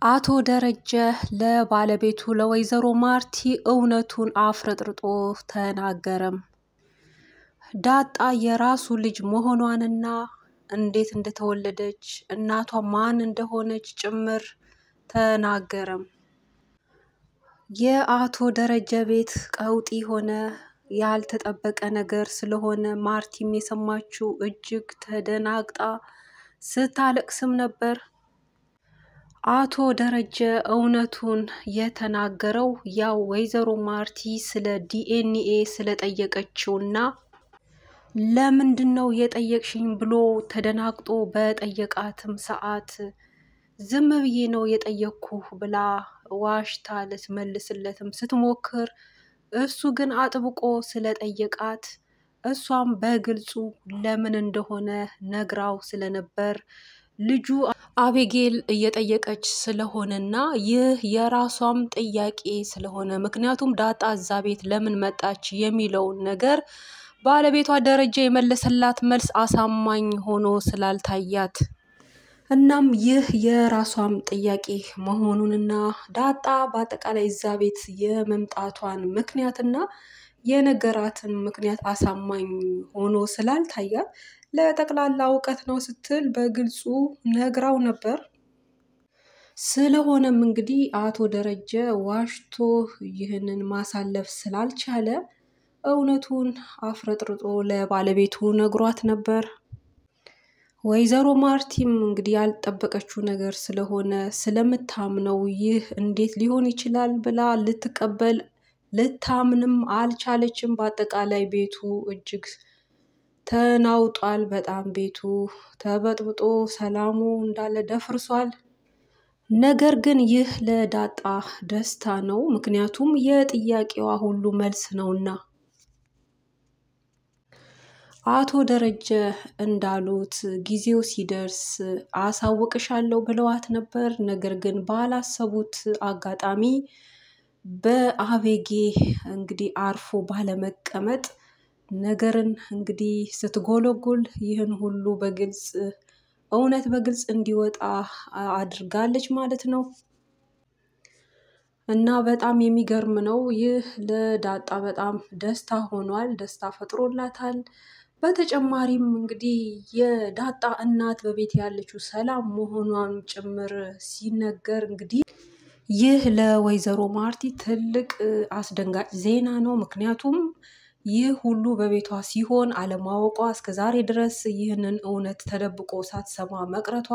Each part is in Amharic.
አቶ ደረጀ ለባለቤቱ ለወይዘሮ ማርቲ እውነቱን አፍረጥርጦ ተናገረም። ዳጣ የራሱ ልጅ መሆኗንና እንዴት እንደተወለደች እናቷ ማን እንደሆነች ጭምር ተናገረም። የአቶ ደረጀ ቤት ቀውጢ ሆነ። ያልተጠበቀ ነገር ስለሆነ ማርቲም የሰማችው እጅግ ተደናግጣ ስታለቅስም ነበር። አቶ ደረጀ እውነቱን የተናገረው ያው ወይዘሮ ማርቲ ስለ ዲኤንኤ ስለጠየቀችውና ለምንድነው የጠየቅሽኝ ብሎ ተደናግጦ በጠየቃትም ሰዓት ዝም ብዬ ነው የጠየቅኩህ ብላ ዋሽታ ልትመልስለትም ስትሞክር እሱ ግን አጥብቆ ስለጠየቃት እሷም በግልጹ ለምን እንደሆነ ነግራው ስለነበር ልጁ አቤጌል እየጠየቀች ስለሆነና ይህ የራሷም ጥያቄ ስለሆነ ምክንያቱም ዳጣ እዛ ቤት ለምን መጣች የሚለውን ነገር ባለቤቷ ደረጀ የመለሰላት መልስ አሳማኝ ሆኖ ስላልታያት እናም ይህ የራሷም ጥያቄ መሆኑንና ዳጣ በአጠቃላይ እዛ ቤት የመምጣቷን ምክንያትና የነገራትን ምክንያት አሳማኝ ሆኖ ስላልታያት ለጠቅላላ እውቀት ነው ስትል በግልጹ ነግራው ነበር። ስለሆነም እንግዲህ አቶ ደረጀ ዋሽቶ ይህንን ማሳለፍ ስላልቻለ እውነቱን አፍረጥርጦ ለባለቤቱ ነግሯት ነበር። ወይዘሮ ማርቲም እንግዲህ ያልጠበቀችው ነገር ስለሆነ ስለምታምነው ይህ እንዴት ሊሆን ይችላል ብላ ልትቀበል ልታምንም አልቻለችም። በአጠቃላይ ቤቱ እጅግ ተናውጧል። በጣም ቤቱ ተበጥብጦ ሰላሙ እንዳለ ደፍርሷል። ነገር ግን ይህ ለዳጣ ደስታ ነው፣ ምክንያቱም የጥያቄዋ ሁሉ መልስ ነውና። አቶ ደረጀ እንዳሉት ጊዜው ሲደርስ አሳውቅሻለሁ ብለዋት ነበር። ነገር ግን ባላሰቡት አጋጣሚ በአቤጌ እንግዲህ አርፎ ባለመቀመጥ ነገርን እንግዲህ ስትጎለጉል ይህን ሁሉ በግልጽ እውነት በግልጽ እንዲወጣ አድርጋለች ማለት ነው። እና በጣም የሚገርም ነው። ይህ ለዳጣ በጣም ደስታ ሆኗል፣ ደስታ ፈጥሮላታል። በተጨማሪም እንግዲህ የዳጣ እናት በቤት ያለችው ሰላም መሆኗን ጭምር ሲነገር እንግዲህ ይህ ለወይዘሮ ማርቲ ትልቅ አስደንጋጭ ዜና ነው። ምክንያቱም ይህ ሁሉ በቤቷ ሲሆን አለማወቋ እስከዛሬ ድረስ ይህንን እውነት ተደብቆ ሳትሰማ መቅረቷ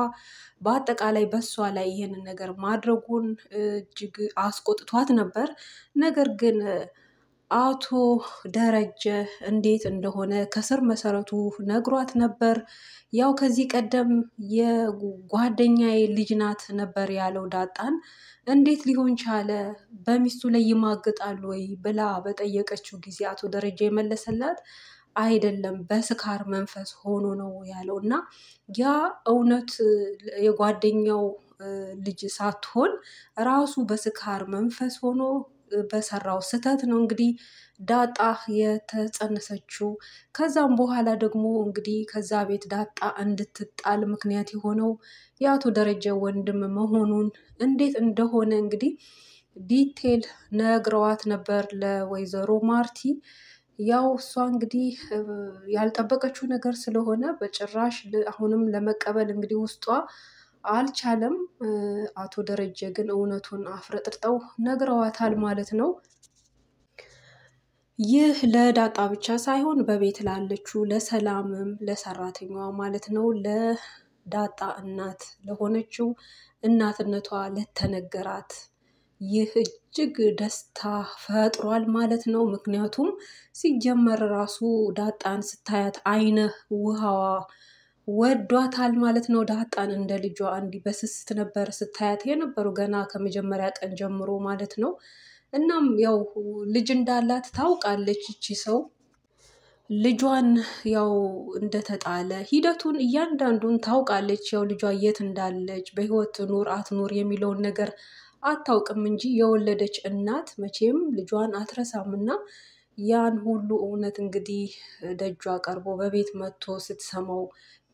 በአጠቃላይ በሷ ላይ ይህንን ነገር ማድረጉን እጅግ አስቆጥቷት ነበር። ነገር ግን አቶ ደረጀ እንዴት እንደሆነ ከስር መሰረቱ ነግሯት ነበር። ያው ከዚህ ቀደም የጓደኛዬ ልጅ ናት ነበር ያለው ዳጣን። እንዴት ሊሆን ቻለ? በሚስቱ ላይ ይማግጣሉ ወይ ብላ በጠየቀችው ጊዜ አቶ ደረጀ የመለሰላት አይደለም በስካር መንፈስ ሆኖ ነው ያለው እና ያ እውነት የጓደኛው ልጅ ሳትሆን ራሱ በስካር መንፈስ ሆኖ በሰራው ስህተት ነው እንግዲህ ዳጣ የተጸነሰችው። ከዛም በኋላ ደግሞ እንግዲህ ከዛ ቤት ዳጣ እንድትጣል ምክንያት የሆነው የአቶ ደረጀ ወንድም መሆኑን እንዴት እንደሆነ እንግዲህ ዲቴል ነግረዋት ነበር ለወይዘሮ ማርቲ። ያው እሷ እንግዲህ ያልጠበቀችው ነገር ስለሆነ በጭራሽ አሁንም ለመቀበል እንግዲህ ውስጧ አልቻለም። አቶ ደረጀ ግን እውነቱን አፍረጥርጠው ነግረዋታል ማለት ነው። ይህ ለዳጣ ብቻ ሳይሆን በቤት ላለችው ለሰላምም ለሰራተኛዋ ማለት ነው ለዳጣ እናት ለሆነችው እናትነቷ ለተነገራት ይህ እጅግ ደስታ ፈጥሯል ማለት ነው። ምክንያቱም ሲጀመር ራሱ ዳጣን ስታያት አይነ ውሃዋ ወዷታል ማለት ነው። ዳጣን እንደ ልጇ እንዲህ በስስት ነበር ስታያት የነበሩ ገና ከመጀመሪያ ቀን ጀምሮ ማለት ነው። እናም ያው ልጅ እንዳላት ታውቃለች እቺ ሰው ልጇን ያው እንደተጣለ ሂደቱን እያንዳንዱን ታውቃለች። ያው ልጇ የት እንዳለች በህይወት ኑር አትኑር የሚለውን ነገር አታውቅም እንጂ የወለደች እናት መቼም ልጇን አትረሳምና ያን ሁሉ እውነት እንግዲህ ደጇ ቀርቦ በቤት መጥቶ ስትሰማው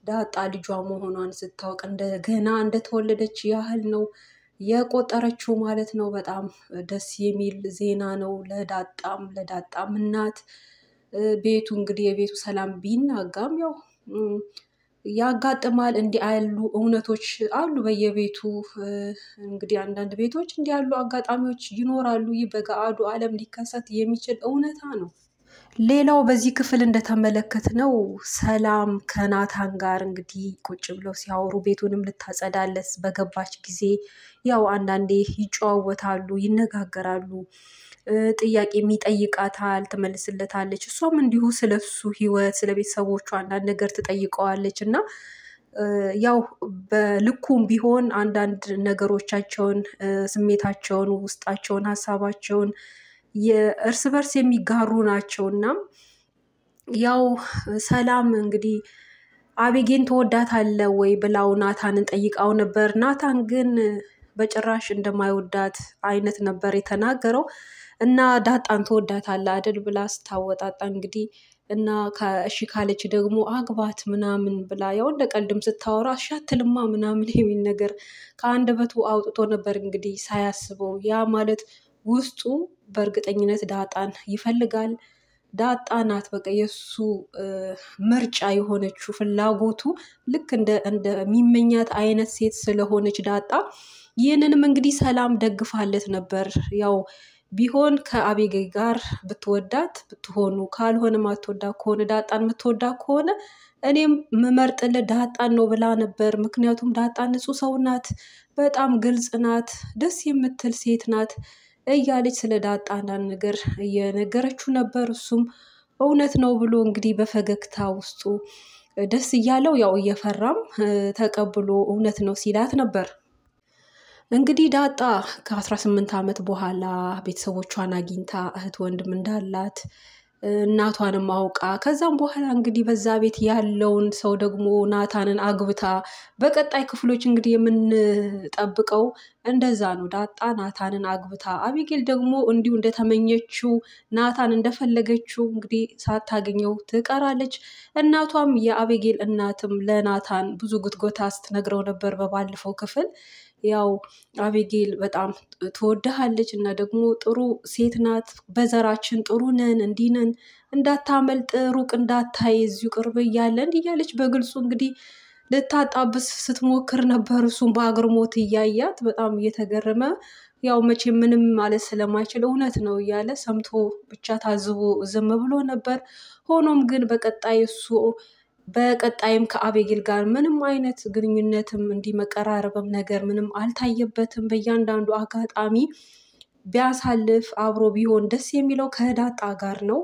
ዳጣ ልጇ መሆኗን ስታውቅ እንደገና እንደተወለደች ያህል ነው የቆጠረችው ማለት ነው። በጣም ደስ የሚል ዜና ነው ለዳጣም እናት። ቤቱ እንግዲህ የቤቱ ሰላም ቢናጋም ያው ያጋጥማል። እንዲህ ያሉ እውነቶች አሉ በየቤቱ። እንግዲህ አንዳንድ ቤቶች እንዲህ ያሉ አጋጣሚዎች ይኖራሉ። ይህ በገሃዱ ዓለም ሊከሰት የሚችል እውነታ ነው። ሌላው በዚህ ክፍል እንደተመለከትነው ሰላም ከናታን ጋር እንግዲህ ቁጭ ብለው ሲያወሩ ቤቱንም ልታጸዳለት በገባች ጊዜ ያው አንዳንዴ ይጨዋወታሉ፣ ይነጋገራሉ። ጥያቄም ይጠይቃታል፣ ትመልስለታለች። እሷም እንዲሁ ስለሱ ህይወት፣ ስለ ቤተሰቦቿ አንዳንድ ነገር ትጠይቀዋለች እና ያው በልኩም ቢሆን አንዳንድ ነገሮቻቸውን፣ ስሜታቸውን፣ ውስጣቸውን፣ ሀሳባቸውን የእርስ በርስ የሚጋሩ ናቸው እና ያው ሰላም እንግዲህ አቤጌን ትወዳታለህ ወይ ብላው ናታንን ጠይቃው ነበር። ናታን ግን በጭራሽ እንደማይወዳት አይነት ነበር የተናገረው እና ዳጣን ትወዳታለህ አይደል ብላ ስታወጣጣ እንግዲህ እና እሺ ካለች ደግሞ አግባት ምናምን ብላ ያው እንደ ቀልድም ስታወራ እሺ አትልማ ምናምን የሚል ነገር ከአንደበቱ አውጥቶ ነበር እንግዲህ ሳያስበው። ያ ማለት ውስጡ በእርግጠኝነት ዳጣን ይፈልጋል። ዳጣ ናት በቃ የእሱ ምርጫ የሆነችው ፍላጎቱ ልክ እንደሚመኛት አይነት ሴት ስለሆነች ዳጣ ይህንንም እንግዲህ ሰላም ደግፋለት ነበር። ያው ቢሆን ከአቤጌ ጋር ብትወዳት ብትሆኑ፣ ካልሆነ ማትወዳ ከሆነ ዳጣን የምትወዳ ከሆነ እኔም ምመርጥልህ ዳጣን ነው ብላ ነበር። ምክንያቱም ዳጣ ንጹህ ሰው ናት፣ በጣም ግልጽ ናት፣ ደስ የምትል ሴት ናት እያለች ስለ ዳጣ አንዳንድ ነገር እየነገረችው ነበር። እሱም እውነት ነው ብሎ እንግዲህ በፈገግታ ውስጡ ደስ እያለው ያው እየፈራም ተቀብሎ እውነት ነው ሲላት ነበር። እንግዲህ ዳጣ ከ18 ዓመት በኋላ ቤተሰቦቿን አግኝታ እህት ወንድም እንዳላት እናቷንም አውቃ ከዛም በኋላ እንግዲህ በዛ ቤት ያለውን ሰው ደግሞ ናታንን አግብታ በቀጣይ ክፍሎች እንግዲህ የምንጠብቀው እንደዛ ነው። ዳጣ ናታንን አግብታ አቤጌል ደግሞ እንዲሁ እንደተመኘችው ናታን እንደፈለገችው እንግዲህ ሳታገኘው ትቀራለች። እናቷም የአቤጌል እናትም ለናታን ብዙ ጉትጎታ ስትነግረው ነበር በባለፈው ክፍል። ያው አቤጌል በጣም ትወድሃለች እና ደግሞ ጥሩ ሴት ናት፣ በዘራችን ጥሩ ነን፣ እንዲህ ነን፣ እንዳታመልጥ፣ ሩቅ እንዳታይ፣ እዚሁ ቅርብ እያለ እንዲህ እያለች በግልጹ እንግዲህ ልታጣብስ ስትሞክር ነበር። እሱም በአግርሞት እያያት በጣም እየተገረመ ያው መቼ ምንም ማለት ስለማይችል እውነት ነው እያለ ሰምቶ ብቻ ታዝቦ ዝም ብሎ ነበር። ሆኖም ግን በቀጣይም ከአቤጌል ጋር ምንም አይነት ግንኙነትም እንዲመቀራረብም ነገር ምንም አልታየበትም። በእያንዳንዱ አጋጣሚ ቢያሳልፍ አብሮ ቢሆን ደስ የሚለው ከዳጣ ጋር ነው።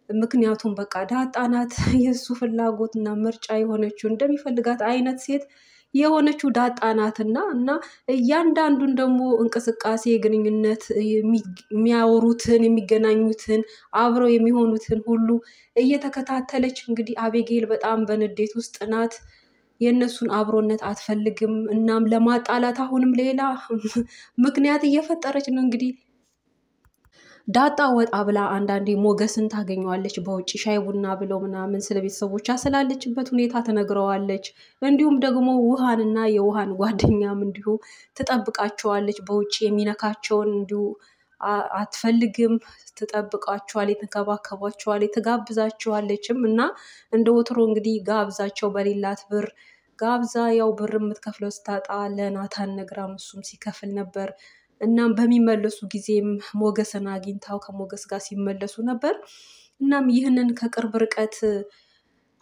ምክንያቱም በቃ ዳጣ ናት የእሱ ፍላጎትና ምርጫ የሆነችው፣ እንደሚፈልጋት አይነት ሴት የሆነችው ዳጣ ናትና እና እያንዳንዱን ደግሞ እንቅስቃሴ ግንኙነት የሚያወሩትን የሚገናኙትን አብረው የሚሆኑትን ሁሉ እየተከታተለች እንግዲህ አቤጌል በጣም በንዴት ውስጥ ናት። የእነሱን አብሮነት አትፈልግም። እናም ለማጣላት አሁንም ሌላ ምክንያት እየፈጠረች ነው። እንግዲህ ዳጣ ወጣ ብላ አንዳንዴ ሞገስን ታገኘዋለች በውጭ ሻይ ቡና ብለው ምናምን ስለ ቤተሰቦቿ ስላለችበት ሁኔታ ትነግረዋለች። እንዲሁም ደግሞ ውሃንና የውሃን ጓደኛም እንዲሁ ትጠብቃቸዋለች። በውጭ የሚነካቸውን እንዲሁ አትፈልግም፣ ትጠብቃቸዋለች፣ ትንከባከባቸዋለች፣ ትጋብዛቸዋለችም እና እንደ ወትሮ እንግዲህ ጋብዛቸው በሌላት ብር ጋብዛ ያው ብር የምትከፍለው ስታጣ ለናታን ነግራም እሱም ሲከፍል ነበር። እናም በሚመለሱ ጊዜም ሞገስን አግኝታው ከሞገስ ጋር ሲመለሱ ነበር። እናም ይህንን ከቅርብ ርቀት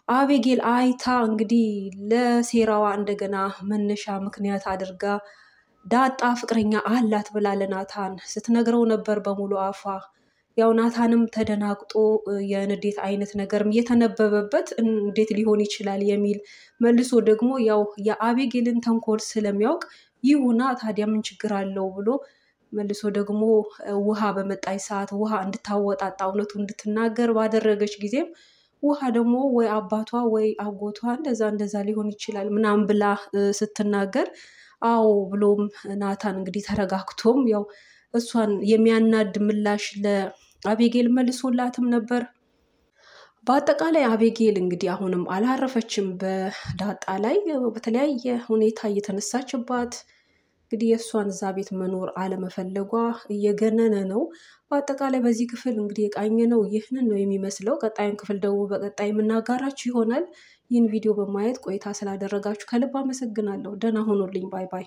አቤጌል አይታ እንግዲህ ለሴራዋ እንደገና መነሻ ምክንያት አድርጋ ዳጣ ፍቅረኛ አላት ብላ ለናታን ስትነግረው ነበር በሙሉ አፏ። ያው ናታንም ተደናግጦ የንዴት አይነት ነገርም እየተነበበበት እንዴት ሊሆን ይችላል የሚል መልሶ ደግሞ ያው የአቤጌልን ተንኮል ስለሚያውቅ ይሁና ታዲያ ምን ችግር አለው ብሎ መልሶ ደግሞ ውሃ በመጣች ሰዓት ውሃ እንድታወጣጣ እውነቱ እንድትናገር ባደረገች ጊዜም ውሃ ደግሞ ወይ አባቷ ወይ አጎቷ እንደዛ ሊሆን ይችላል ምናምን ብላ ስትናገር አዎ ብሎም ናታን እንግዲህ ተረጋግቶም ያው እሷን የሚያናድ ምላሽ ለአቤጌል መልሶላትም ነበር። በአጠቃላይ አቤጌል እንግዲህ አሁንም አላረፈችም በዳጣ ላይ በተለያየ ሁኔታ እየተነሳችባት እንግዲህ የእሷን እዛ ቤት መኖር አለመፈለጓ እየገነነ ነው። በአጠቃላይ በዚህ ክፍል እንግዲህ የቃኘነው ይህንን ነው የሚመስለው። ቀጣዩን ክፍል ደግሞ በቀጣይ የምናጋራችሁ ይሆናል። ይህን ቪዲዮ በማየት ቆይታ ስላደረጋችሁ ከልብ አመሰግናለሁ። ደህና ሆኖልኝ። ባይ ባይ።